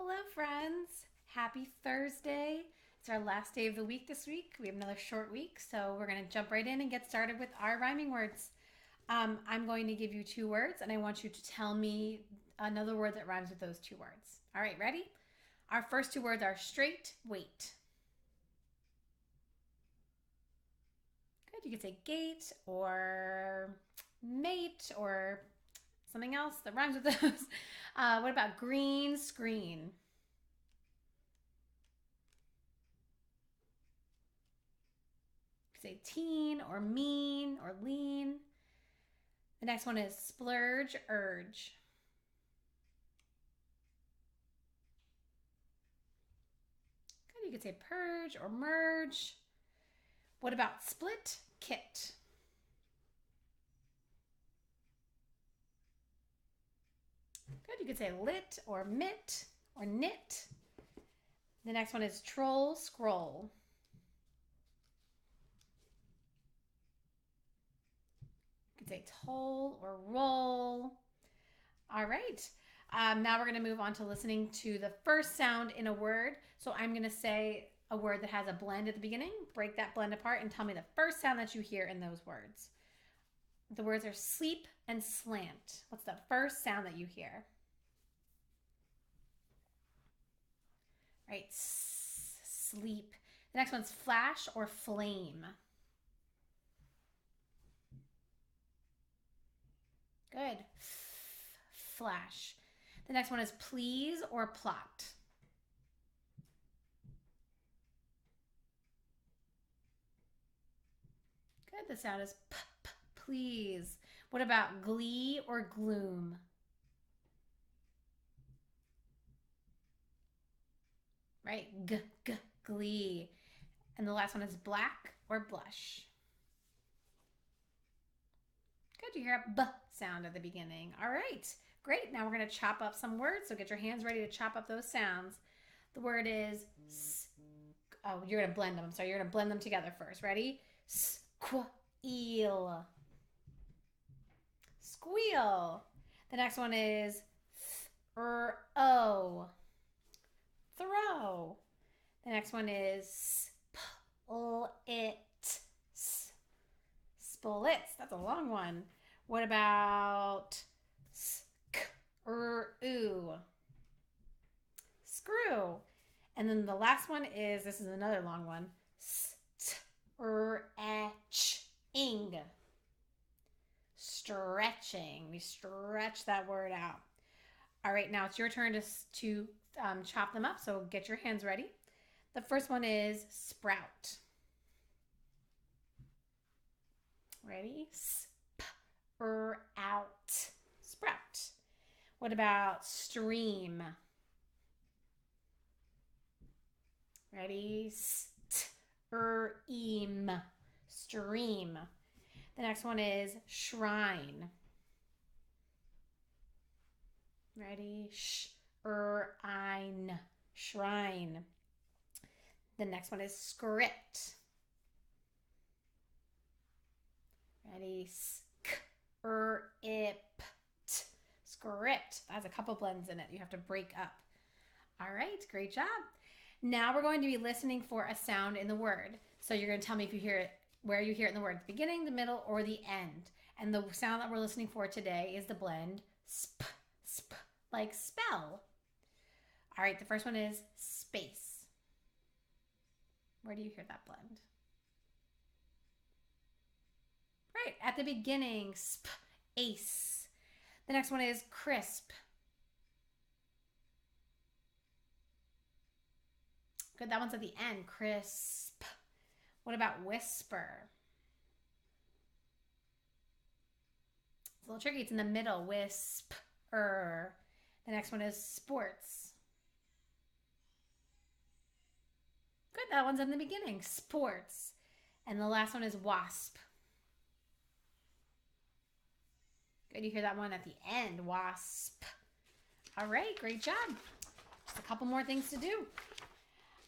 Hello, friends. Happy Thursday. It's our last day of the week this week. We have another short week, so we're going to jump right in and get started with our rhyming words. I'm going to give you two words, and I want you to tell me another word that rhymes with those two words. All right, ready? Our first two words are straight, wait. Good. You could say gate or mate or something else that rhymes with those. What about green screen? Say teen or mean or lean. The next one is splurge, urge. Good, you could say purge or merge. What about split, kit? Good, you could say lit or mit or knit. The next one is troll, scroll. You could say toll or roll. All right. Now we're going to move on to listening to the first sound in a word. So I'm going to say a word that has a blend at the beginning. Break that blend apart and tell me the first sound that you hear in those words. The words are sleep and slant. What's the first sound that you hear? Right, sleep. The next one's flash or flame. Good. Flash. The next one is please or plot. Good. The sound is please. What about glee or gloom? Right? Glee. And the last one is black or blush. Good. You hear a b sound at the beginning. All right. Great. Now we're going to chop up some words. So get your hands ready to chop up those sounds. The word is you're going to blend them. I'm sorry. You're going to blend them together first. Ready? Squeal. Squeal. The next one is throw. Throw. The next one is split. Splits. That's a long one. What about screw? Screw. And then the last one is, this is another long one, stretching. Stretching. We stretch that word out. All right, now it's your turn to chop them up, so get your hands ready. The first one is sprout. Ready? Sprout. Sprout. What about stream? Ready? Stream. Stream. The next one is shrine. Ready? Shrine. Shrine. The next one is script. Ready? Script. Script. That has a couple blends in it. You have to break up. All right, great job. Now we're going to be listening for a sound in the word. So you're going to tell me if you hear it, where you hear it in the word, the beginning, the middle, or the end. And the sound that we're listening for today is the blend sp, like spell. All right, the first one is space. Where do you hear that blend? Right, at the beginning, ace. The next one is crisp. Good, that one's at the end, crisp. What about whisper? It's a little tricky, it's in the middle, whisper. The next one is sports. Good, that one's in the beginning, sports. And the last one is wasp. Good, you hear that one at the end, wasp. All right, great job. Just a couple more things to do.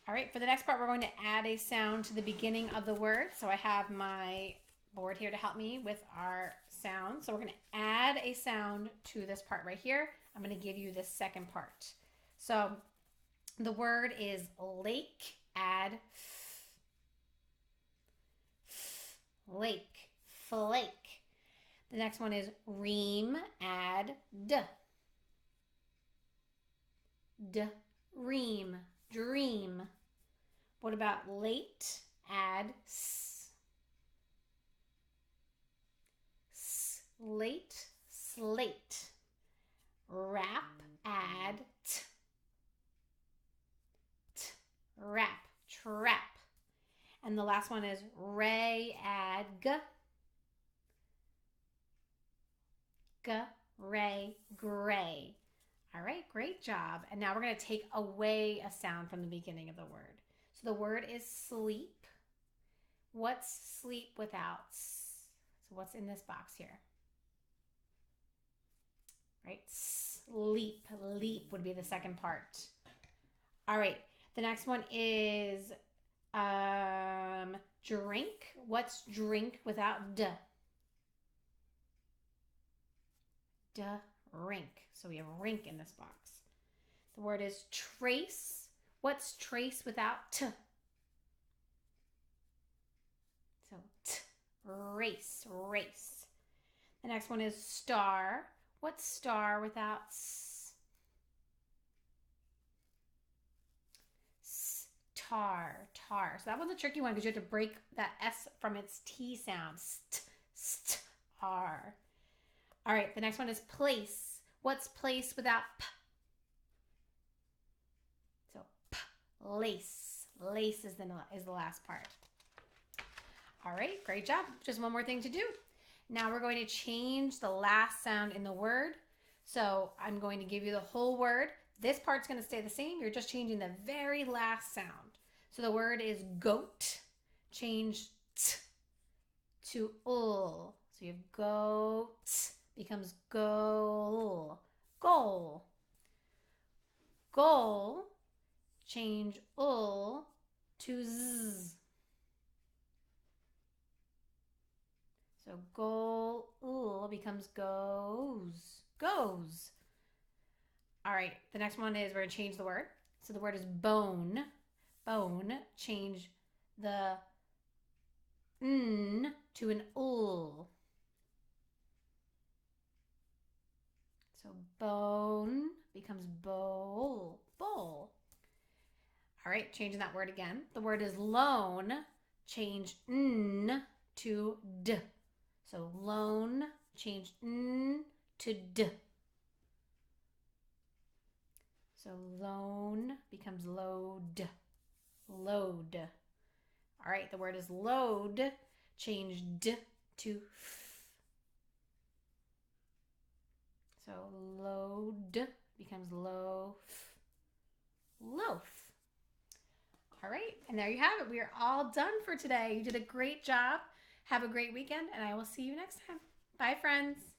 All right, for the next part, we're going to add a sound to the beginning of the word. So I have my board here to help me with our sound. So we're going to add a sound to this part right here. I'm going to give you this second part. So The word is lake. Add lake, flake. The next one is ream. Add ream, dream. What about late? Add slate, slate. Wrap. Add wrap, trap. And the last one is ray. Add ray, gray. All right, great job. And now we're going to take away a sound from the beginning of the word. So the word is sleep. What's sleep without? So what's in this box here? Right, sleep, leap would be the second part. All right, the next one is drink. What's drink without d? Rink. So we have rink in this box. The word is trace. What's trace without t? So race, race. The next one is star. What's star without s? Tar, tar. So that was a tricky one because you have to break that S from its T sound. Star. All right, the next one is place. What's place without p? So lace. Lace is the last part. All right, great job. Just one more thing to do. Now we're going to change the last sound in the word. So I'm going to give you the whole word. This part's going to stay the same. You're just changing the very last sound. So the word is goat. Change t to ul. So you have goat becomes goal. Goal. Goal. Change ul to z. So goal becomes goes. Goes. All right, the next one is we're going to change the word. So the word is bone. Bone. Change the n to an ul. So bone becomes bowl. Bowl. All right, changing that word again. The word is loan. Change n to d. So loan, change n to d. So loan becomes load. Load. All right, the word is load. Change d to f. So load becomes loaf. Loaf. All right, and there you have it. We are all done for today. You did a great job. Have a great weekend, and I will see you next time. Bye, friends.